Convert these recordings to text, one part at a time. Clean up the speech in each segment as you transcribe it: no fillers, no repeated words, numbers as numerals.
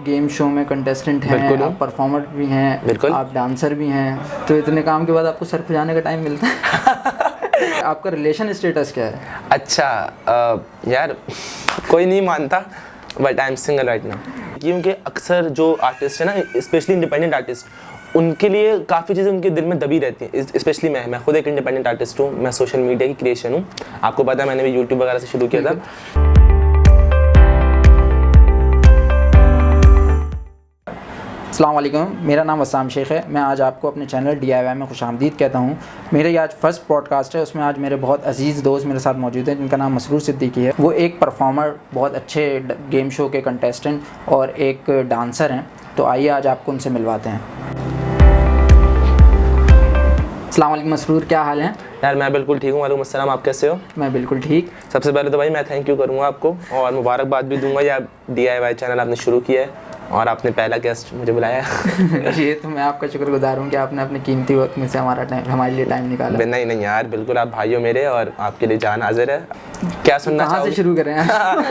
Game show में contestant हैं, आप परफॉर्मर भी हैं, आप डांसर भी हैं, तो इतने काम के बाद आपको सर खुजाने का टाइम मिलता है? आपका रिलेशन स्टेटस क्या है? अच्छा यार कोई नहीं मानता but I am single right now, क्योंकि अक्सर जो आर्टिस्ट है ना, स्पेशली इंडिपेंडेंट आर्टिस्ट, उनके लिए काफ़ी चीज़ें उनके दिल में दबी रहती हैं। स्पेशली मैं खुद एक इंडिपेंडेंट आर्टिस्ट हूँ, मैं सोशल मीडिया की क्रिएशन हूँ, आपको पता है मैंने भी यूट्यूब वगैरह से शुरू किया था। अस्सलाम वालेकुम, मेरा नाम वसाम शेख है। मैं आज आपको अपने चैनल DIY में खुशामदीद कहता हूँ। मेरे आज फर्स्ट पॉडकास्ट है, उसमें आज मेरे बहुत अजीज़ दोस्त मेरे साथ मौजूद हैं जिनका नाम मसरूर सिद्दीकी है। वो एक परफॉर्मर, बहुत अच्छे गेम शो के कंटेस्टेंट और एक डांसर हैं। तो आइए आज आपको उनसे मिलवाते हैं। अस्सलाम वालेकुम मसरूर, क्या हाल है? यार मैं बिल्कुल ठीक हूँ, वालेकुम अस्सलाम, आप कैसे हो? मैं बिल्कुल ठीक। सबसे पहले तो भाई मैं थैंक यू करूँगा आपको और मुबारकबाद भी दूंगा, या DIY चैनल आपने शुरू किया है और आपने पहला गेस्ट मुझे बुलाया। जी, तो मैं आपका शुक्रगुजार हूँ कि आपने अपने कीमती वक्त में से हमारे लिए टाइम निकाला। नहीं यार, बिल्कुल आप भाई हो मेरे और आपके लिए जान हाजिर है। क्या सुनना कहाँ से शुरू करें?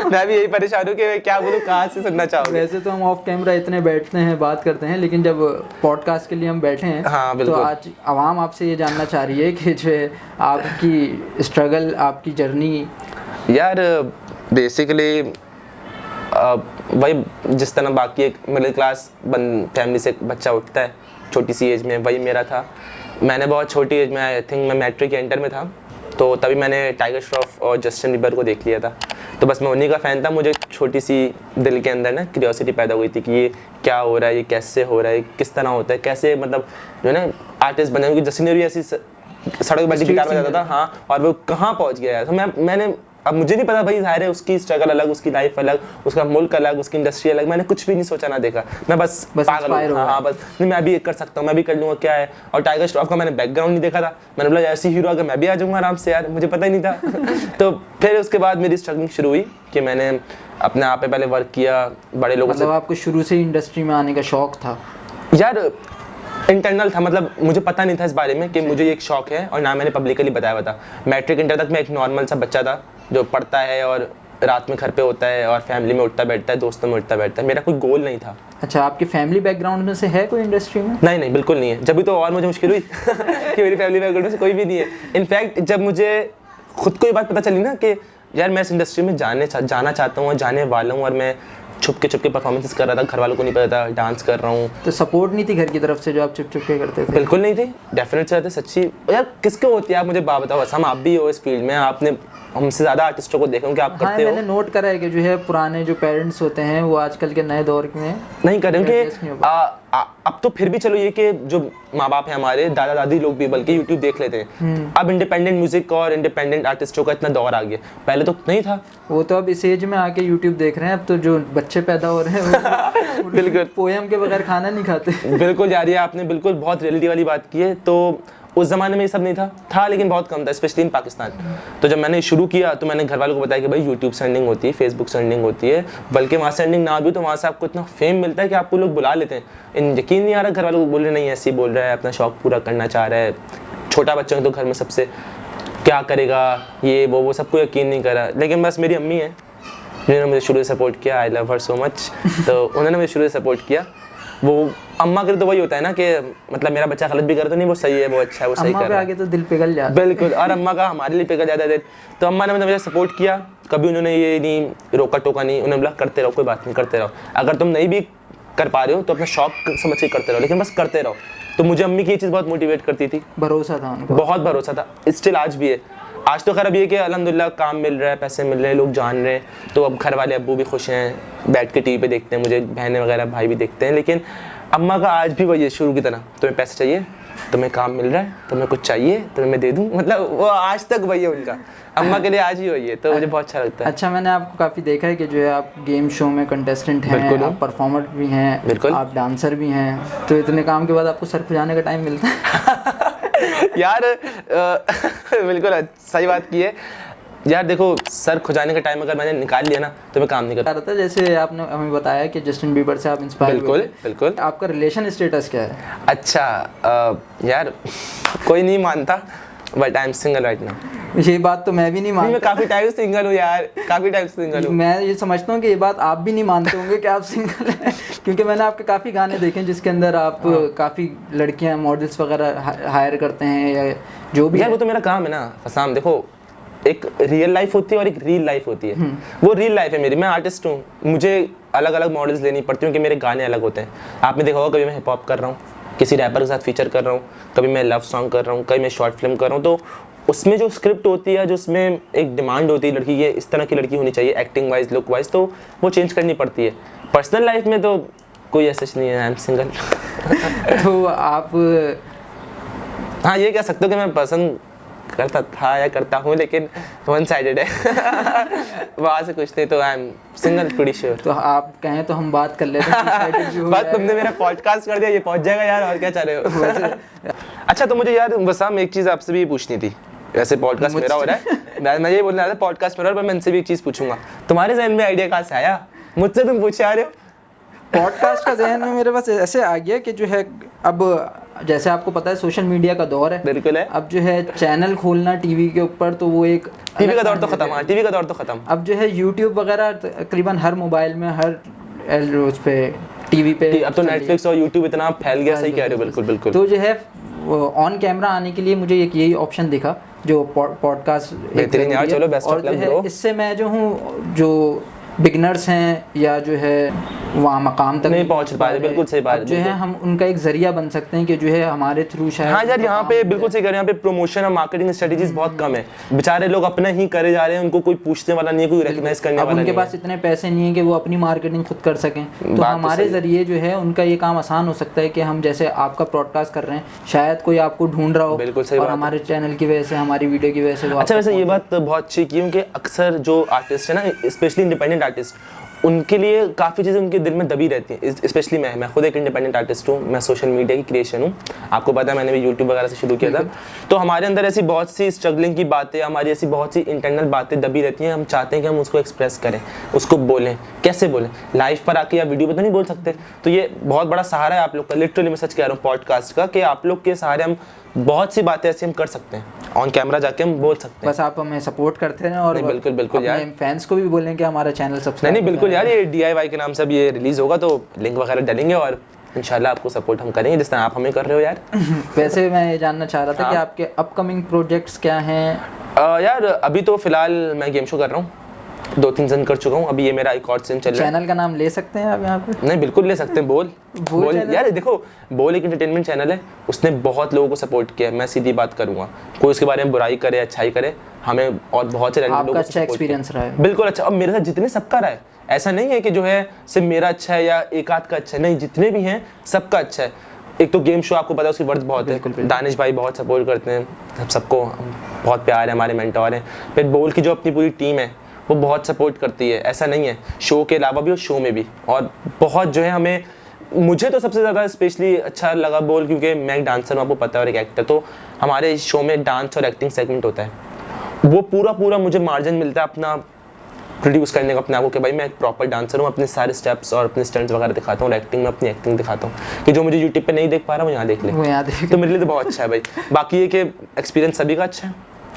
मैं भी यही परेशान हूँ कि क्या बोलूँ, कहाँ से सुनना चाहोगे? वैसे तो हम ऑफ कैमरा इतने बैठते हैं, बात करते हैं, लेकिन जब पॉडकास्ट के लिए हम बैठे हैं हाँ, तो आज आवाम आपसे ये जानना चाह रही है कि जो है आपकी स्ट्रगल, आपकी जर्नी। यार बेसिकली वही जिस तरह बाकी एक मिडिल क्लास फैमिली से बच्चा उठता है छोटी सी एज में, वही मेरा था। मैंने बहुत छोटी एज में, आई थिंक मैं मैट्रिक या इंटर में था, तो तभी मैंने टाइगर श्रॉफ और जस्टिन बीबर को देख लिया था। तो बस मैं उन्हीं का फ़ैन था। मुझे छोटी सी दिल के अंदर ना क्यूरियोसिटी पैदा हुई थी कि ये क्या हो रहा है, ये कैसे हो रहा है, किस तरह होता है, कैसे मतलब जो है ना आर्टिस्ट बने। क्योंकि जस्टिन भी ऐसी सड़क बड़ी की कार में जाता था, हाँ, और वो कहाँ पहुँच गया है। तो मैंने अब मुझे नहीं पता भाई, ज़ाहिर है उसकी स्ट्रगल अलग, उसकी लाइफ अलग, उसका मुल्क अलग, उसकी इंडस्ट्री अलग। मैंने कुछ भी नहीं सोचा ना देखा, मैं बस पागल हूँ। हाँ बस नहीं, मैं भी कर सकता हूँ, मैं भी कर लूँगा, क्या है। और टाइगर श्रॉफ का मैंने बैकग्राउंड नहीं देखा था, मैंने बोला ऐसी हीरो अगर मैं भी आ जाऊँगा आराम से, यार मुझे पता ही नहीं था। तो फिर उसके बाद मेरी स्ट्रगलिंग शुरू हुई कि मैंने अपने आप पे पहले वर्क किया बड़े लोगों से। आपको शुरू से इंडस्ट्री में आने का शौक था? यार इंटरनल था, मतलब मुझे पता नहीं था इस बारे में कि मुझे ये एक शौक है, और ना मैंने पब्लिकली बताया हुआ था। मैट्रिक इंटर तक मैं एक नॉर्मल सा बच्चा था जो पढ़ता है और रात में घर पे होता है और फैमिली में उठता बैठता है, दोस्तों में उठता बैठता है। मेरा कोई गोल नहीं था। अच्छा, आपकी फैमिली बैकग्राउंड में से है कोई इंडस्ट्री में? नहीं बिल्कुल नहीं है। जब तो और मुझे मुश्किल हुई कि मेरी फैमिली बैकग्राउंड में से कोई भी नहीं है। इनफैक्ट जब मुझे खुद को ये बात पता चली ना कि यार मैं इस इंडस्ट्री में जाना चाहता हूँ और जाने वाला हूँ, और मैं छुप के परफॉर्मेंसेस कर रहा था, घर वालों को नहीं पता था, डांस कर रहा हूँ। तो सपोर्ट नहीं थी घर की तरफ से जो आप छुप के करते थे? बिल्कुल नहीं थी, डेफिनेट से रहते। सच्ची यार किसके होती है, आप मुझे बात बताओ। हम आप भी हो इस फील्ड में, आपने हमसे ज़्यादा आर्टिस्टों को देखा कि आप करते हो। मैंने नोट करा है कि जो है पुराने जो पेरेंट्स होते हैं वो आजकल के नए दौर में नहीं करेंगे। अब तो फिर भी चलो ये कि जो माँ बाप हैं हमारे, दादा दादी लोग भी बल्कि यूट्यूब देख लेते हैं। अब इंडिपेंडेंट म्यूजिक और इंडिपेंडेंट आर्टिस्टों का इतना दौर आ गया, पहले तो नहीं था। वो तो अब इस एज में आके यूट्यूब देख रहे हैं। अब तो जो बच्चे पैदा हो रहे हैं वो बिल्कुल पोएम के बगैर खाना नहीं खाते। बिल्कुल यार, ये आपने बिल्कुल बहुत रियलिटी वाली बात की है। तो उस ज़माने में ये सब नहीं था लेकिन बहुत कम था, स्पेशली इन पाकिस्तान। तो जब मैंने शुरू किया तो मैंने घर वालों को बताया कि भाई यूट्यूब से अर्निंग होती है, फेसबुक से अर्निंग होती है, बल्कि वहाँ से अर्निंग ना भी तो वहाँ से आपको इतना फेम मिलता है कि आपको लोग बुला लेते हैं। यकीन नहीं आ रहा, घर वालों को बोल रहे नहीं ऐसे ही बोल रहा है, अपना शौक पूरा करना चाह रहा है। छोटा बच्चा है तो घर में सबसे क्या करेगा, ये वो सबको यकीन नहीं करा। लेकिन बस मेरी अम्मी है जिन्होंने मुझे शुरू से सपोर्ट किया, I love her so much. तो उन्होंने मुझे शुरू से सपोर्ट किया। वो अम्मा के तो वही होता है ना कि मतलब मेरा बच्चा गलत भी करे तो नहीं, वो सही है, वो अच्छा है, वो सही कर रहा है। आगे तो दिल पिघल जाता है। बिल्कुल, और अम्मा का हमारे लिए पिघल जाता है। तो अम्मा ने मतलब मुझे सपोर्ट किया, कभी उन्होंने ये नहीं रोका टोका नहीं। उन्होंने बोला करते रहो, कोई बात नहीं, करते रहो। अगर तुम नहीं भी कर पा रहे हो तो अपना शौक समझ के करते रहो, लेकिन बस करते रहो। तो मुझे अम्मी की ये चीज़ बहुत मोटिवेट करती थी। भरोसा था उनको, बहुत भरोसा था, स्टिल आज भी है। आज तो खैर अब ये कि अल्हम्दुलिल्लाह काम मिल रहा है, पैसे मिल रहे हैं, लोग जान रहे हैं, तो अब घर वाले अब्बू भी खुश हैं, बैठ के टीवी पे देखते हैं मुझे, बहनें वगैरह भाई भी देखते हैं। लेकिन अम्मा का आज भी वही है शुरू की तरह, तुम्हें पैसे चाहिए, तुम्हें काम मिल रहा है, तुम्हें कुछ चाहिए तुम्हें मैं दे दूँ, मतलब वो आज तक वही है उनका। अम्मा के लिए आज ही वही है, तो मुझे बहुत अच्छा लगता है। अच्छा, मैंने आपको काफ़ी देखा है कि जो है आप गेम शो में कंटेस्टेंट हैं, आप परफॉर्मर भी हैं, आप डांसर भी हैं, तो इतने काम के बाद आपको सर खुजाने का टाइम मिलता है? यार बिल्कुल सही बात की है यार। देखो सर खुजाने का टाइम अगर मैंने निकाल लिया ना तो मैं काम नहीं कर रहा था। जैसे आपने हमें बताया कि जस्टिन बीबर से आप इंस्पायर हुए। बिल्कुल। आपका रिलेशन स्टेटस क्या है? अच्छा यार कोई नहीं मानता but I am single right now. ये बात तो मैं भी नहीं मैं मानता। काफी टाइम से सिंगल हूँ यार, काफी टाइम से सिंगल हूँ। मैं ये समझता हूँ कि ये बात आप भी नहीं मानते होंगे कि आप सिंगल हैं, क्योंकि मैंने आपके काफ़ी गाने देखे हैं जिसके अंदर आप काफ़ी लड़कियां मॉडल्स वगैरह हायर करते हैं या जो भी यार वो तो मेरा काम है ना फसाम। देखो एक रियल लाइफ होती है और एक रील लाइफ होती है। वो रील लाइफ है मेरी, मैं आर्टिस्ट हूँ, मुझे अलग अलग मॉडल्स लेनी पड़ती हैं कि मेरे गाने अलग होते हैं। आपने देखा होगा कभी मैं हिप हॉप कर रहा हूँ, किसी रैपर के साथ फीचर कर रहा हूँ, कभी मैं लव सॉन्ग कर रहा हूँ, कभी मैं शॉर्ट फिल्म कर रहा हूँ, तो उसमें जो स्क्रिप्ट होती है, जो उसमें एक डिमांड होती है लड़की की, इस तरह की लड़की होनी चाहिए एक्टिंग वाइज, लुक वाइज, तो वो चेंज करनी पड़ती है। पर्सनल लाइफ में तो कोई ऐसा नहीं है, आई एम सिंगल। तो आप हाँ ये कह सकते हो कि मैं पसंद करता था या करता हूँ, लेकिन वन साइडेड है। वहाँ से कुछ नहीं, तो I am single pretty sure. तो आप कहें तो हम बात कर लेते हैं। बस तुमने मेरा पॉडकास्ट कर दिया, ये पहुंच जाएगा यार, और क्या चाह रहे हो। अच्छा तो मुझे यार वसाम एक चीज़ आपसे भी पूछनी थी। वैसे पॉडकास्ट मेरा हो रहा है, मैं ये बोलने रहा था पॉडकास्ट मेरा, पर मैं इनसे भी एक चीज़ पूछूंगा। तुम्हारे जहन में आइडिया कहाँ से आया? मुझसे तुम पूछे आ रहे हो। पॉडकास्ट का जहन में मेरे पास ऐसे आ गया कि जो है, अब जैसे आपको पता है सोशल मीडिया का दौर है। बिल्कुल है। अब जो है चैनल खोलना टीवी के ऊपर, तो वो एक टीवी का दौर तो खत्म। हाँ टीवी का दौर तो खत्म। अब जो है यूट्यूब वगैरह तकरीबन हर मोबाइल में, हर उस पे टीवी पे। अब तो नेटफ्लिक्स और यूट्यूब इतना फैल गया, सही कह रहे हो, बिल्कुल बिल्कुल। तो जो है ऑन कैमरा आने के लिए मुझे एक यही ऑप्शन दिखा जो पॉडकास्ट। बेहतरीन यार, चलो बेस्ट ऑफ लक ब्रो। इससे मैं जो हूँ, जो बिगनर्स हैं या जो है वहाँ मकाम तक नहीं पहुँच पा रहे, बिल्कुल सही बात है। जो है हम उनका एक जरिया बन सकते हैं कि जो है हमारे थ्रू शायद। हाँ यार यहाँ पे बिल्कुल सही कह रहे हैं, यहाँ पे प्रमोशन और मार्केटिंग स्ट्रेटजीज बहुत कम है। बेचारे लोग अपना ही करे जा रहे हैं, उनको कोई पूछने वाला नहीं है, कोई रिकॉग्नाइज करने वाला नहीं है। उनके पास इतने पैसे नहीं है कि वो अपनी मार्केटिंग खुद कर सकें, तो हमारे जरिए जो है उनका ये काम आसान हो सकता है कि हम जैसे आपका पॉडकास्ट कर रहे हैं, शायद कोई आपको ढूंढ रहा हो, बिल्कुल सही, और हमारे चैनल की वजह से, हमारी वीडियो की वजह से। अच्छा वैसे ये बात बहुत अच्छी की, क्योंकि अक्सर जो आर्टिस्ट है ना, स्पेशली इंडिपेंडेंट आर्टिस्ट, उनके लिए काफ़ी चीज़ें उनके दिल में दबी रहती हैं। स्पेशली मैं खुद एक इंडिपेंडेंट आर्टिस्ट हूँ, मैं सोशल मीडिया की क्रिएशन हूँ, आपको पता है मैंने भी यूट्यूब वगैरह से शुरू किया था। तो हमारे अंदर ऐसी बहुत सी स्ट्रगलिंग की बातें, हमारी ऐसी बहुत सी इंटरनल बातें दबी रहती हैं। हम चाहते हैं कि हम उसको एक्सप्रेस करें, उसको बोलें। कैसे बोलें? लाइव पर आके या वीडियो पर तो नहीं बोल सकते। तो ये बहुत बड़ा सहारा है आप लोग का, लिटरली मैं सच कह रहा हूँ, पॉडकास्ट का, कि आप लोग के सहारे हम बहुत सी बातें ऐसी हम कर सकते हैं, ऑन कैमरा जाके हम बोल सकते हैं। बस आप हमें सपोर्ट करते हैं, और बिल्कुल बिल्कुल यार, फैंस को भी बोलें कि हमारा चैनल सब्सक्राइब। नहीं बिल्कुल यार, ये DIY के नाम से अब ये रिलीज होगा, तो लिंक वगैरह डालेंगे और इंशाल्लाह आपको सपोर्ट हम करेंगे जिस तरह आप हमें कर रहे हो यार। वैसे मैं ये जानना चाह रहा था कि आपके अपकमिंग प्रोजेक्ट्स क्या हैं? यार अभी तो फिलहाल मैं गेम शो कर रहा हूँ, 2-3 सीजन कर चुका हूँ, अभी ये मेरा एक और सीजन चल रहा है। चैनल का नाम ले सकते हैं आप यहाँ पे? नहीं बिल्कुल ले सकते हैं, बोल यार। देखो बोल एक एंटरटेनमेंट चैनल है, उसने बहुत लोगों को सपोर्ट किया है, मैं सीधी बात करूंगा, कोई उसके बारे में बुराई करे अच्छाई करे, हमें और बहुत से लोगों को अच्छा एक्सपीरियंस रहा है? बिल्कुल अच्छा। अब मेरे साथ जितने सबका रहा है, ऐसा नहीं है कि जो है सिर्फ मेरा अच्छा है या एक आध का अच्छा है, नहीं, जितने भी हैं सबका अच्छा है। एक तो गेम शो आपको पता है उसकी वर्थ बहुत है, दानिश भाई बहुत सपोर्ट करते हैं, सबको बहुत प्यार है, हमारे मेंटोर हैं। फिर बोल की जो अपनी पूरी टीम है वो बहुत सपोर्ट करती है, ऐसा नहीं है, शो के अलावा भी और शो में भी। और बहुत जो है हमें, मुझे तो सबसे ज़्यादा स्पेशली अच्छा लगा बोल, क्योंकि मैं एक डांसर हूँ, आपको पता है, और एक एक्टर, तो हमारे शो में डांस और एक्टिंग सेगमेंट होता है, वो पूरा मुझे मार्जिन मिलता है अपना प्रोड्यूस करने का अपने आप को, कि भाई मैं एक प्रॉपर डांसर हूँ, अपने सारे स्टेप्स और अपने स्टंट्स वगैरह दिखाता हूँ, और एक्टिंग में अपनी एक्टिंग दिखाता हूँ, कि जो मुझे यूट्यूब पे नहीं देख पा रहा वो यहाँ देख ले, तो मेरे लिए तो बहुत अच्छा है भाई। बाकी ये कि एक्सपीरियंस सभी का अच्छा है,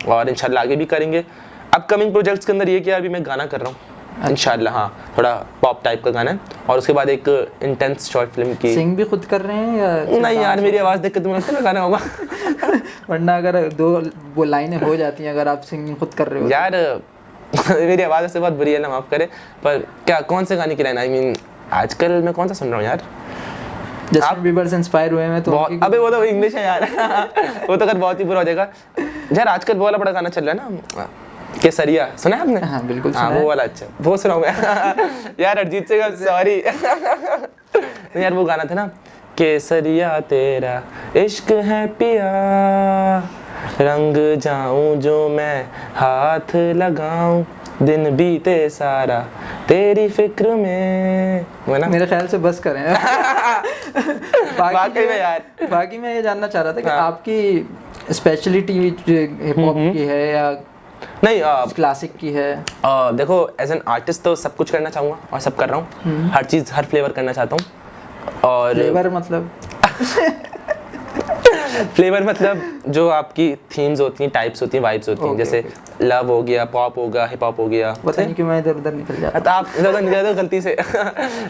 और इंशाल्लाह आगे भी करेंगे। अपकमिंग प्रोजेक्ट्स के अंदर ये कि अभी मैं गाना कर रहा हूँ इंशाल्लाह, हाँ थोड़ा पॉप टाइप का गाना है, और उसके बाद एक इंटेंस शॉर्ट फिल्म की। सिंग भी खुद कर रहे हैं या नहीं यार, मेरी आवाज़ देख के तुम्हें लगता है गाना होगा? वरना अगर 2 वो लाइनें हो जाती हैं अगर आप सिंगिंग खुद कर रहे हो यार। मेरी आवाज़ से बहुत बुरी है ना, माफ़ करे, पर क्या कौन से गाने की लाइन, आई मीन आजकल मैं कौन सा सुन रहा हूँ यार? जस्टिन बीबर से इंस्पायर हुए हैं तो अबे वो तो इंग्लिश है यार। वो तो अगर बहुत ही बुरा हो जाएगा यार। आजकल वो वाला बड़ा गाना चल रहा है ना, केसरिया, सुना है आपने? हाँ बिल्कुल सुना है। वो वाला अच्छा, वो सुनाऊँ मैं? यार अरिजीत सिंह, सॉरी यार, वो गाना था ना, केसरिया तेरा इश्क है पिया, रंग जाऊं जो मैं हाथ लगाऊं, दिन बीते सारा तेरी फिक्र में, वो ना? मेरे ख्याल से बस करें। बाकी में यार, बाकी मैं ये जानना चाह रहा था कि आपकी स्पेशलिटी हिप हॉप की है या नहीं क्लासिक की है? देखो एज एन आर्टिस्ट तो सब कुछ करना चाहूँगा और सब कर रहा हूँ, हर चीज़ हर फ्लेवर करना चाहता हूँ। और फ्लेवर मतलब फ्लेवर मतलब जो आपकी थीम्स होती हैं, टाइप्स होती हैं, वाइब्स होती हैं, जैसे लव हो गया, पॉप होगा, हिप हॉप हो गया। पता नहीं क्यों मैं इधर उधर निकल जाता तो आप इधर उधर निकल जाते हो गलती से।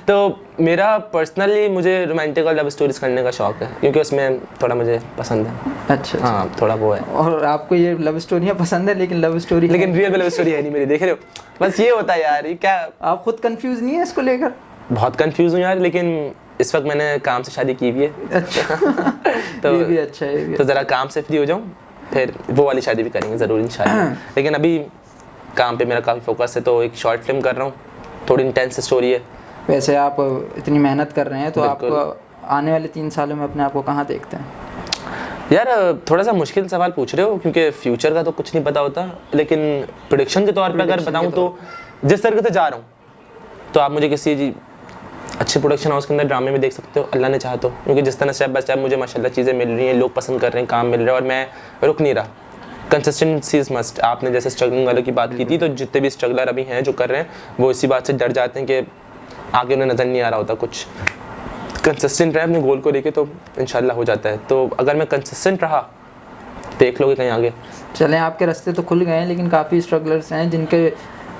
तो मेरा पर्सनली मुझे रोमांटिक और लव स्टोरीज करने का शौक है, क्योंकि उसमें थोड़ा मुझे पसंद है। अच्छा। हाँ, थोड़ा वो है। और आपको ये लव स्टोरियाँ पसंद है, लेकिन लव स्टोरी लेकिन रियल लव स्टोरी है नहीं मेरी, देख रहे हो? बस ये होता है यार, ये क्या। आप खुद कंफ्यूज नहीं है इसको लेकर? बहुत कंफ्यूज हूँ यार, लेकिन इस वक्त मैंने काम से शादी की हुई है। अच्छा। तो ये भी अच्छा है, ये भी तो ज़रा काम से फ्री हो जाऊँ, फिर वो वाली शादी भी करेंगे ज़रूर इंशाल्लाह। लेकिन अभी काम पे मेरा काफ़ी फोकस है, तो एक शॉर्ट फिल्म कर रहा हूँ, थोड़ी इंटेंस स्टोरी है। वैसे आप इतनी मेहनत कर रहे हैं, तो बिल्कुल। आप आने वाले 3 सालों में अपने आप को कहाँ देखते हैं? यार थोड़ा सा मुश्किल सवाल पूछ रहे हो, क्योंकि फ्यूचर का तो कुछ नहीं पता होता, लेकिन प्रेडिक्शन के तौर पे अगर बताऊँ तो जिस तरीके से जा रहा हूँ, तो आप मुझे किसी अच्छे प्रोडक्शन हाउस के अंदर ड्रामे में देख सकते हो, अल्लाह ने चाहा तो। क्योंकि जिस तरह स्टेप बाय स्टेप मुझे माशाल्लाह चीज़ें मिल रही हैं, लोग पसंद कर रहे हैं, काम मिल रहा है, और मैं रुक नहीं रहा। Consistency is must. आपने जैसे स्ट्रगलिंग वालों की बात की थी, तो जितने भी स्ट्रगलर अभी हैं जो कर रहे हैं, वो इसी बात से डर जाते हैं कि आगे उन्हें नज़र नहीं आ रहा होता कुछ। कंसिस्टेंट रहे अपने गोल को लेके, तो इंशाल्लाह हो जाता है। तो अगर मैं कंसिस्टेंट रहा, देख लोगे कहीं आगे। चलें, आपके रास्ते तो खुल गए हैं, लेकिन काफ़ी स्ट्रगलर्स हैं जिनके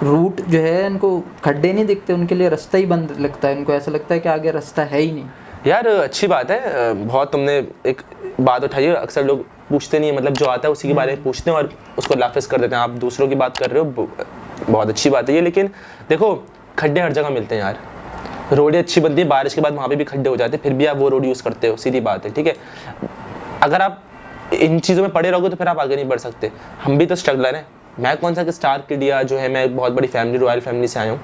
रूट जो है, इनको खड्डे नहीं दिखते, उनके लिए रास्ता ही बंद लगता है, उनको ऐसा लगता है कि आगे रास्ता है ही नहीं। यार अच्छी बात है, बहुत तुमने एक बात उठाई है। अक्सर लोग पूछते नहीं है, मतलब जो आता है उसी के बारे में पूछते हैं और उसको लाफिज कर देते हैं। आप दूसरों की बात कर रहे हो, बहुत अच्छी बात है ये, लेकिन देखो खड्डे हर जगह मिलते हैं यार। रोडें अच्छी बनती है, बारिश के बाद वहाँ पे भी खड्डे हो जाते हैं, फिर भी आप वो रोड यूज़ करते हो, सीधी बात है, ठीक है। अगर आप इन चीज़ों में पड़े रहोगे तो फिर आप आगे नहीं बढ़ सकते। हम भी तो स्ट्रगलर हैं। मैं कौन सा स्टार किड या जो है, मैं एक बहुत बड़ी फैमिली, रॉयल फैमिली से आया हूँ।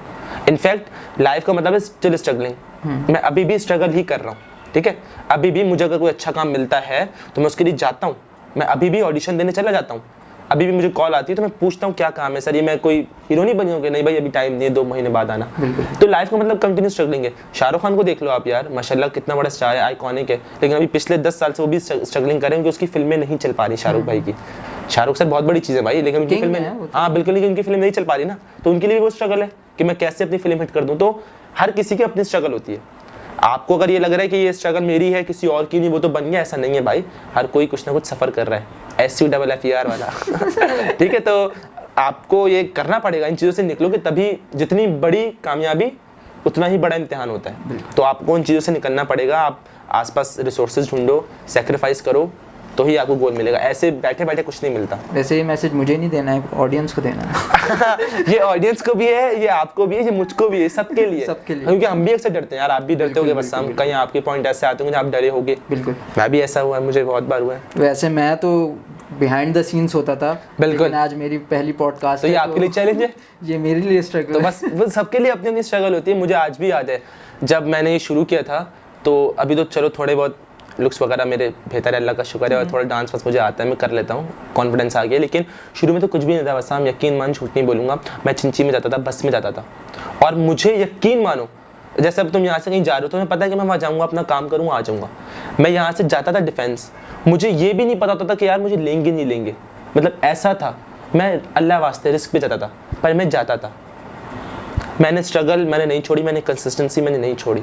इनफैक्ट लाइफ का मतलब है स्टिल स्ट्रगलिंग। मैं अभी भी स्ट्रगल ही कर रहा हूँ, ठीक है। अभी भी मुझे अगर कोई अच्छा काम मिलता है तो मैं उसके लिए जाता हूँ। मैं अभी भी ऑडिशन देने चला जाता हूँ। अभी भी मुझे कॉल आती है तो मैं पूछता हूँ क्या काम है सर, ये मैं कोई हीरो नहीं बनी हूँ कि नहीं भाई अभी टाइम नहीं है, 2 महीने बाद आना। तो लाइफ का मतलब कंटिन्यू स्ट्रगलिंग है। शाहरुख खान को देख लो आप यार, माशाल्लाह कितना बड़ा स्टार है, आइकॉनिक है, लेकिन अभी पिछले 10 साल से वो भी स्ट्रगलिंग कर रहे हैं, क्योंकि उसकी फिल्में नहीं चल पा रही शाहरुख भाई की। शाहरुख सर बहुत बड़ी चीज़ है भाई, लेकिन उनकी फिल्में, हाँ बिल्कुल, लेकिन उनकी फिल्म नहीं चल पा रही ना, तो उनके लिए भी वो स्ट्रगल है कि मैं कैसे अपनी फिल्म हिट कर दूँ। तो हर किसी की अपनी स्ट्रगल होती है। आपको अगर ये लग रहा है कि ये स्ट्रगल मेरी है, किसी और की नहीं, वो तो बन गया, ऐसा नहीं है भाई। हर कोई कुछ ना कुछ सफ़र कर रहा है, SUFFER वाला। ठीक है, तो आपको ये करना पड़ेगा, इन चीज़ों से निकलोगे तभी, जितनी बड़ी कामयाबी उतना ही बड़ा इम्तिहान होता है। तो आपको उन चीज़ों से निकलना पड़ेगा। आप आसपास रिसोर्सेज ढूंढो, सेक्रीफाइस करो, तो ही आपको गोल मिलेगा। ऐसे बैठे बैठे कुछ नहीं मिलता। वैसे ये मैसेज मुझे नहीं देना है, ऑडियंस को देना है। ये ऑडियंस को भी है, ये आपको भी है, ये मुझको भी है, सबके लिए। क्योंकि हम भी अक्सर डरते हैं यार, आप भी डरते होगे, बस हम कहीं आपके पॉइंट ऐसे आते होंगे आप डरे होगे। बिल्कुल, मैं भी ऐसा हुआ है, मुझे बहुत बार हुआ है। वैसे मैं तो बिहाइंड द सीन्स होता था, बिल्कुल। आज मेरी पहली पॉडकास्ट, तो ये आपके लिए चैलेंज है, ये मेरे लिए स्ट्रगल। तो बस सबके लिए अपनी अपनी स्ट्रगल होती है। मुझे आज भी याद है जब मैंने ये शुरू किया था, तो अभी तो चलो थोड़े बहुत लुक्स वगैरह मेरे बेहतर है, अल्लाह का शुक्र है, और थोड़ा डांस वांस मुझे आता है, मैं कर लेता हूँ, कॉन्फिडेंस आ गया। लेकिन शुरू में तो कुछ भी नहीं था, बस हम यकीन मान, झूठ नहीं बोलूँगा, मैं चिंची में जाता था, बस में जाता था, और मुझे यकीन मानो, जैसे अब तुम यहाँ से कहीं जा रहे हो तो मैं पता है कि मैं वहाँ जाऊँगा, अपना काम करूँगा, आ जाऊँगा। मैं यहाँ से जाता था डिफेंस, मुझे ये भी नहीं पता होता था कि यार मुझे लेंगे नहीं लेंगे, मतलब ऐसा था। मैं अल्लाह वास्ते रिस्क पे जाता था, पर मैं जाता था। मैंने स्ट्रगल मैंने नहीं छोड़ी, मैंने कंसिस्टेंसी मैंने नहीं छोड़ी।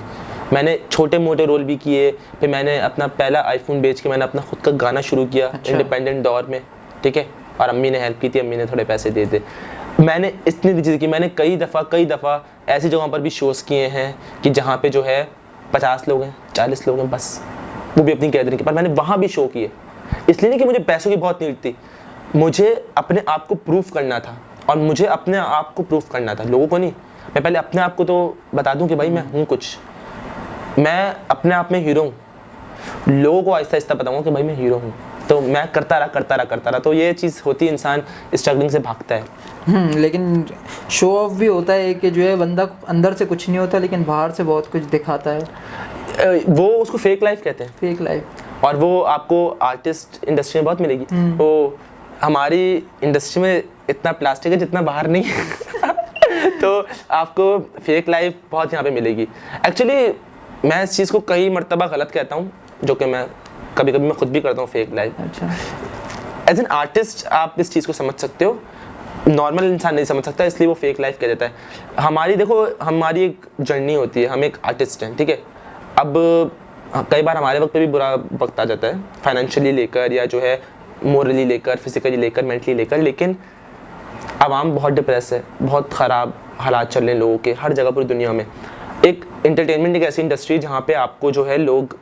मैंने छोटे मोटे रोल भी किए, फिर मैंने अपना पहला आईफोन बेच के मैंने अपना खुद का गाना शुरू किया। अच्छा। इंडिपेंडेंट दौर में, ठीक है, और अम्मी ने हेल्प की थी, अम्मी ने थोड़े पैसे दे थे। मैंने इतनी चीज़ की, मैंने कई दफ़ा ऐसी जगहों पर भी शोज़ किए हैं कि जहाँ पे जो है 50 लोग हैं, 40 लोग हैं, बस वो भी अपनी गैदरिंग के, पर मैंने वहाँ भी शो किए। इसलिए नहीं कि मुझे पैसों की बहुत नीड थी, मुझे अपने आप को प्रूफ करना था, और मुझे अपने आप को प्रूफ करना था, लोगों को नहीं। मैं पहले अपने आप को तो बता दूं कि भाई मैं हूँ कुछ, मैं अपने आप में हीरो हूँ। लोगों को आहिस्ता आहिस्ता बताऊंगा कि भाई मैं हीरो हूँ। तो मैं करता रहा। तो ये चीज़ होती है, इंसान स्ट्रगलिंग से भागता है। लेकिन शो ऑफ भी होता है कि जो है बंदा अंदर से कुछ नहीं होता, लेकिन बाहर से बहुत कुछ दिखाता है। वो उसको फेक लाइफ कहते हैं, फेक लाइफ। और वो आपको आर्टिस्ट इंडस्ट्री में बहुत मिलेगी। वो हमारी इंडस्ट्री में इतना प्लास्टिक है जितना बाहर नहीं है। तो आपको फेक लाइफ बहुत यहाँ पे मिलेगी। एक्चुअली मैं इस चीज़ को कई मर्तबा गलत कहता हूँ, जो कि मैं कभी कभी मैं खुद भी करता हूँ, फेक लाइफ। अच्छा। एज एन आर्टिस्ट आप इस चीज़ को समझ सकते हो, नॉर्मल इंसान नहीं समझ सकता, इसलिए वो फेक लाइफ कह देता है। हमारी देखो, हमारी एक जर्नी होती है, हम एक आर्टिस्ट हैं, ठीक है। अब कई बार हमारे वक्त पे भी बुरा वक्त आ जाता है, फाइनेंशियली लेकर या जो है मोरली लेकर, फिजिकली लेकर, मेंटली लेकर, लेकिन आवाम बहुत डिप्रेस है, बहुत ख़राब हालात चल रहे हैं लोगों के हर जगह पूरी दुनिया में। एक एंटरटेनमेंट एक ऐसी इंडस्ट्री जहाँ पे आपको जो है लोग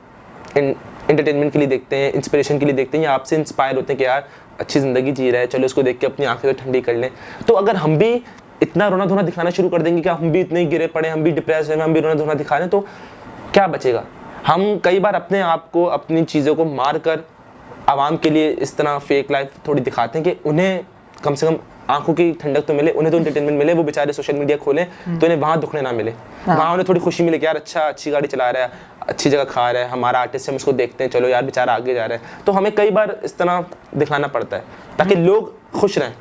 एंटरटेनमेंट के लिए देखते हैं, इंस्पिरेशन के लिए देखते हैं, या आपसे इंस्पायर होते हैं कि यार अच्छी ज़िंदगी जी रहा है, चलो इसको देख के अपनी आंखें तो ठंडी कर लें। तो अगर हम भी इतना रोना धोना दिखाना शुरू कर देंगे कि हम भी इतने गिरे पड़े, हम भी डिप्रेस हैं, हम भी रोना धोना दिखा रहे हैं, तो क्या बचेगा। हम कई बार अपने आप को, अपनी चीज़ों को मार कर आवाम के लिए इस तरह फेक लाइफ थोड़ी दिखाते हैं कि उन्हें कम से कम आंखों की ठंडक तो मिले, उन्हें तो एंटरटेनमेंट मिले, वो बेचारे सोशल मीडिया खोलें तो उन्हें वहाँ दुखने ना मिले, वहाँ उन्हें थोड़ी खुशी मिले कि यार अच्छा अच्छी गाड़ी चला रहा है, अच्छी जगह खा रहा है, हमारा आर्टिस्ट है, हम उसको देखते हैं, चलो यार बेचारा आगे जा रहा है। तो हमें कई बार इस तरह दिखाना पड़ता है ताकि लोग खुश रहें।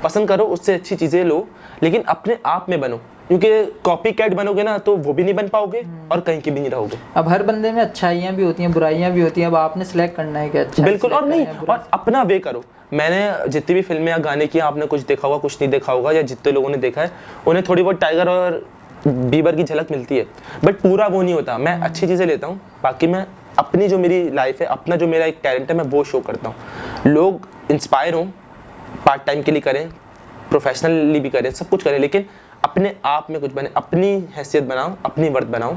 पसंद करो, उससे अच्छी चीज़ें लो, लेकिन अपने आप में बनो, क्योंकि कॉपी कैट बनोगे ना तो वो भी नहीं बन पाओगे और कहीं की भी नहीं रहोगे। अब हर बंदे में अच्छाइयाँ भी होती हैं, बुराइयाँ भी होती हैं, अब आपने सिलेक्ट करना है कि अच्छा बिल्कुल, और नहीं, और अपना वे करो। मैंने जितनी भी फिल्में या गाने किए, आपने कुछ देखा होगा, कुछ नहीं देखा होगा, या जितने लोगों ने देखा है उन्हें थोड़ी बहुत टाइगर और बीबर की झलक मिलती है, बट पूरा वो नहीं होता। मैं अच्छी चीज़ें लेता हूँ, बाकी मैं अपनी जो मेरी लाइफ है, अपना जो मेरा एक टैलेंट है, मैं वो शो करता हूँ। लोग इंस्पायर हों, पार्ट टाइम के लिए करें, प्रोफेशनली भी करें, सब कुछ करें, लेकिन अपने आप में कुछ बने, अपनी हैसियत बनाओ, अपनी वर्थ बनाओ।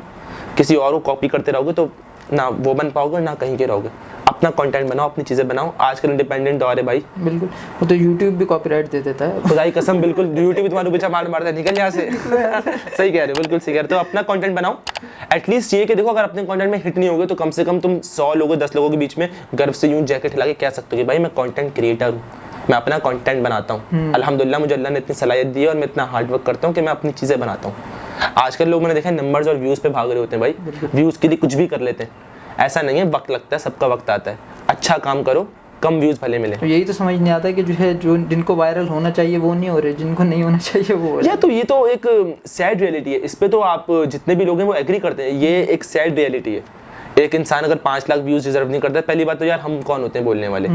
किसी और को कॉपी करते रहोगे तो ना वो बन पाओगे ना कहीं के रहोगे। अपना कंटेंट बनाओ, अपनी चीज़ें बनाओ। आजकल इंडिपेंडेंट दौर है भाई। बिल्कुल, वो तो यूट्यूब भी कॉपीराइट दे देता है, खुदाई कसम, बिल्कुल यूट्यूब तुम्हारे पीछे मारता है, निकल यहाँ से। सही कह रहे हो, बिल्कुल सही कह रहे हो। तो अपना कंटेंट बनाओ। एटलीस्ट ये कि देखो, अगर अपने कंटेंट में हिट नहीं होगे तो कम से कम तुम 100 लोगों 10 लोगों के बीच में गर्व से यूं जैकेट हिला के कह सकते हो कि भाई मैं कंटेंट क्रिएटर हूँ, मैं अपना कंटेंट बनाता हूँ। अल्हम्दुलिल्लाह मुझे अल्लाह ने इतनी सलाहियत दी है और मैं इतना हार्ड वर्क करता हूँ कि मैं अपनी चीज़ें बनाता हूँ। आजकल लोग मैंने देखा है नंबर्स और व्यूज़ पे भाग रहे होते हैं भाई, व्यूज़ के लिए कुछ भी कर लेते हैं। ऐसा नहीं है, वक्त लगता है, सबका वक्त आता है। अच्छा काम करो, कम व्यूज़ भले मिले। तो यही तो समझ नहीं आता कि जो है, जो जिनको वायरल होना चाहिए वो नहीं हो रहे, जिनको नहीं होना चाहिए वो हो रहे। तो ये तो एक सैड रियलिटी है। इस पे तो आप जितने भी लोग हैं वो एग्री करते हैं, ये एक सैड रियलिटी है। एक इंसान अगर 5 लाख व्यूज़ डिजर्व नहीं करता, पहली बात तो यार हम कौन होते हैं बोलने वाले,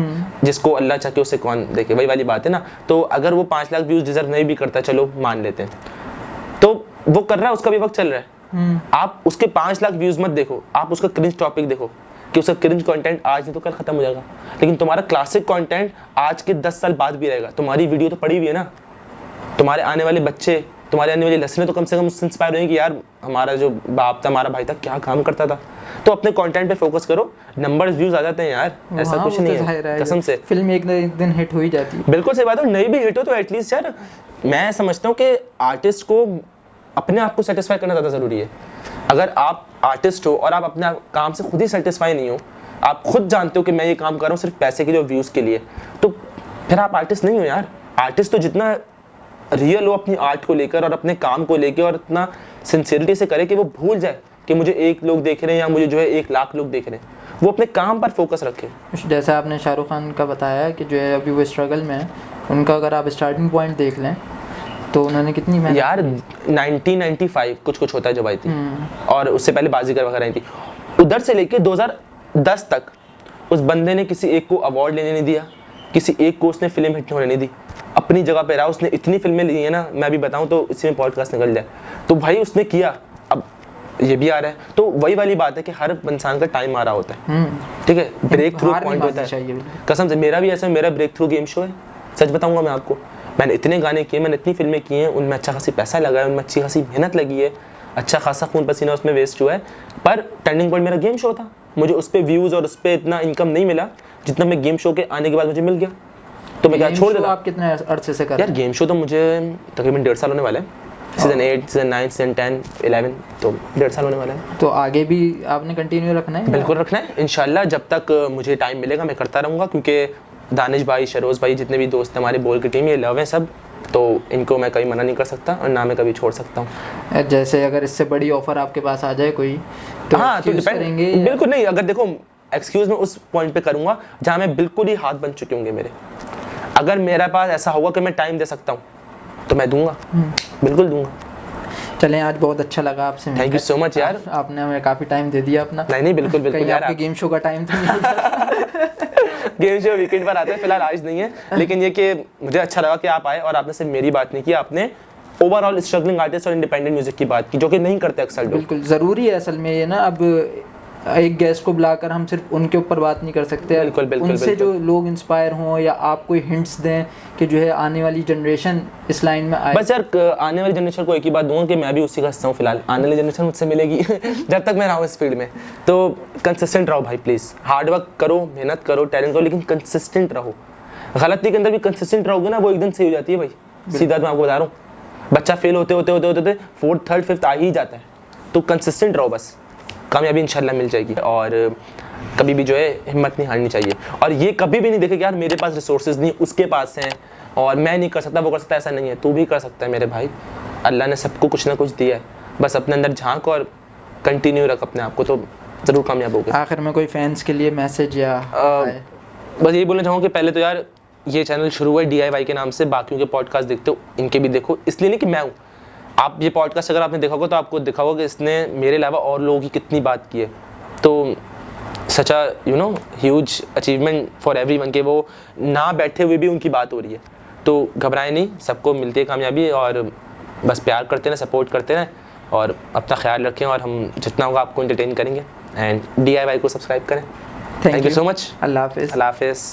जिसको अल्लाह चाहे उसे कौन देखे, वही वाली बात है ना। तो अगर वो 5 लाख व्यूज़ डिजर्व नहीं भी करता, चलो मान लेते हैं, तो वो कर रहा है, उसका भी वक्त चल रहा है। आप उसके 5 लाख व्यूज़ मत देखो, आप उसका क्रिंज टॉपिक देखो कि उसका क्रिंज कंटेंट आज नहीं तो कल खत्म हो जाएगा, लेकिन तुम्हारा क्लासिक कंटेंट आज के 10 साल बाद भी रहेगा। तुम्हारी वीडियो तो पड़ी हुई है ना, तुम्हारे आने वाले बच्चे, तुम्हारे आने वाली नस्लें तो कम से कम उससे इंस्पायर होंगी कि यार हमारा जो बाप था, हमारा भाई था, क्या काम करता था। तो अपने कंटेंट पे फोकस करो, नंबर्स व्यूज आ जाते हैं यार, ऐसा कुछ नहीं है, कसम से। फिल्म एक दिन हिट हो ही जाती है। बिल्कुल सही बात है, नहीं भी हिट हो तो एटलीस्ट यार मैं समझता हूँ कि आर्टिस्ट को अपने आप को सेटिस्फाई करना ज़्यादा ज़रूरी है। अगर आप आर्टिस्ट हो और आप अपने काम से खुद ही सेटिस्फाई नहीं हो, आप खुद जानते हो कि मैं ये काम कर रहा हूँ सिर्फ पैसे के लिए और व्यूज़ के लिए, तो फिर आप आर्टिस्ट नहीं हो यार। आर्टिस्ट तो जितना रियल हो अपनी आर्ट को लेकर और अपने काम को लेकर और इतना सिंसियरिटी से करे कि वो भूल जाए कि मुझे 1 लोग देख रहे हैं या मुझे जो है 1 लाख लोग देख रहे हैं, वो अपने काम पर फोकस रखे। जैसे आपने शाहरुख खान का बताया कि जो है अभी वो स्ट्रगल में है, उनका अगर आप स्टार्टिंग पॉइंट देख लें तो उन्होंने कितनी मेहनत यार 1995 कुछ होता है जब आई थी, और उससे पहले बाजीगर वगैरह आई थी। उधर से लेके 2010 तक उस बंदे ने किसी एक को अवार्ड लेने नहीं दिया, किसी एक को उसने फिल्म हिट होने नहीं दी, अपनी जगह पे रहा। उसने इतनी फिल्में ली हैं ना, मैं भी बताऊं तो इसी में पॉडकास्ट निकल जाए, तो भाई उसने किया, अब ये भी आ रहा है। तो वही वाली बात है कि हर इंसान का टाइम आ रहा होता है, ठीक है, ब्रेक थ्रू पॉइंट होता है। कसम से मेरा भी ऐसा, मेरा ब्रेक थ्रू गेम शो है। सच बताऊंगा मैं आपको, मैंने इतने गाने किए, मैंने इतनी फिल्में की हैं, उनमें अच्छा खासी पैसा लगा है, उनमें अच्छी खासी मेहनत लगी है, अच्छा खासा खून पसीना उसमें वेस्ट हुआ है, पर टर्निंग पॉइंट मेरा गेम शो था। मुझे उस पर व्यूज़ और उस पर इतना इनकम नहीं मिला जितना मैं गेम शो के आने के बाद मुझे मिल गया, तो मैं क्या छोड़ देता। आप कितने अरसे से कर रहे हैं? यार गेम शो तो मुझे तकरीबन 1.5 साल होने वाला है। सीजन 8, सीजन 9, सीजन 10, 11, तो 1.5 साल होने वाला है। तो आगे भी आपने कंटिन्यू रखना है? बिल्कुल रखना है, इंशाल्लाह जब तक मुझे टाइम मिलेगा मैं करता रहूँगा, क्योंकि दानिश भाई, शरोज़ भाई, जितने भी दोस्त हमारे बोल की टीम, ये लव है सब, तो इनको मैं कभी मना नहीं कर सकता और ना मैं कभी छोड़ सकता हूँ। जैसे अगर इससे बड़ी ऑफर आपके पास आ जाए कोई, तो हाँ तो करेंगे? बिल्कुल नहीं, अगर देखो एक्सक्यूज़ मैं उस पॉइंट पे करूँगा जहाँ मैं बिल्कुल ही हाथ बन चुके होंगे मेरे। अगर मेरे पास ऐसा होगा कि मैं टाइम दे सकता हूँ तो मैं दूंगा, बिल्कुल दूंगा। चलें, आज बहुत अच्छा लगा आपसे। थैंक यू सो मच यार, आपने हमें काफ़ी टाइम दे दिया अपना। नहीं बिल्कुल यार, आपके गेम शो का टाइम तो गेम शो वीकेंड पर आते हैं, फिलहाल आज नहीं है, लेकिन ये कि मुझे अच्छा लगा कि आप आए और आपने सिर्फ मेरी बात नहीं की, आपने ओवरऑल स्ट्रगलिंग आर्टिस्ट और इंडिपेंडेंट म्यूजिक की बात की, जो कि नहीं करते अक्सर लोग। बिल्कुल ज़रूरी है असल में ये ना। अब एक गेस्ट को बुलाकर हम सिर्फ उनके ऊपर बात नहीं कर सकते। बिल्कुल, उनसे जो लोग इंस्पायर हों या आप कोई हिंट्स दें कि जो है आने वाली जनरेशन इस लाइन में आए। बस यार आने वाली जनरेशन को एक ही बात दूंगा कि मैं भी उसी का हिस्सा हूँ फिलहाल। आने वाली जनरेशन मुझसे मिलेगी जब तक मैं रहा हूँ इस फील्ड में। तो कंसिस्टेंट रहो भाई प्लीज़, हार्ड वर्क करो, मेहनत करो, टैलेंट करो, लेकिन कंसिस्टेंट रहो। गलती के अंदर भी कंसिस्टेंट रहोगे ना, वो एक दिन सही हो जाती है भाई। सीधा मैं आपको बता रहा हूँ, बच्चा फेल होते होते होते होते फोर्थ थर्ड फिफ्थ आ ही जाता है। तो कंसिस्टेंट रहो, बस कामयाबी इंशाल्लाह मिल जाएगी। और कभी भी जो है हिम्मत नहीं हारनी चाहिए। और ये कभी भी नहीं देखे कि यार मेरे पास रिसोर्सेज नहीं, उसके पास हैं और मैं नहीं कर सकता, वो कर सकता है, ऐसा नहीं है। तू भी कर सकता है मेरे भाई, अल्लाह ने सबको कुछ ना कुछ दिया है। बस अपने अंदर झांक और कंटिन्यू रख अपने आप को, तो ज़रूर कामयाब होगे। आखिर में कोई फैंस के लिए मैसेज या बस यही बोलना चाहूँगा कि पहले तो यार ये चैनल शुरू हुआ है DIY के नाम से, बाकियों के पॉडकास्ट देखते हो, इनके भी देखो। इसलिए नहीं कि मैं हूँ, आप ये पॉडकास्ट अगर आपने देखा होगा तो आपको दिखा होगा कि इसने मेरे अलावा और लोगों की कितनी बात की है। तो such a huge achievement for everyone के वो ना बैठे हुए भी उनकी बात हो रही है। तो घबराएं नहीं, सबको मिलती है कामयाबी। और बस प्यार करते रहें, सपोर्ट करते रहें और अपना ख्याल रखें। और हम जितना होगा आपको एंटरटेन करेंगे। एंड DIY को सब्सक्राइब करें। Thank you so much. अल्लाह हाफिज़। अल्लाह हाफिज़।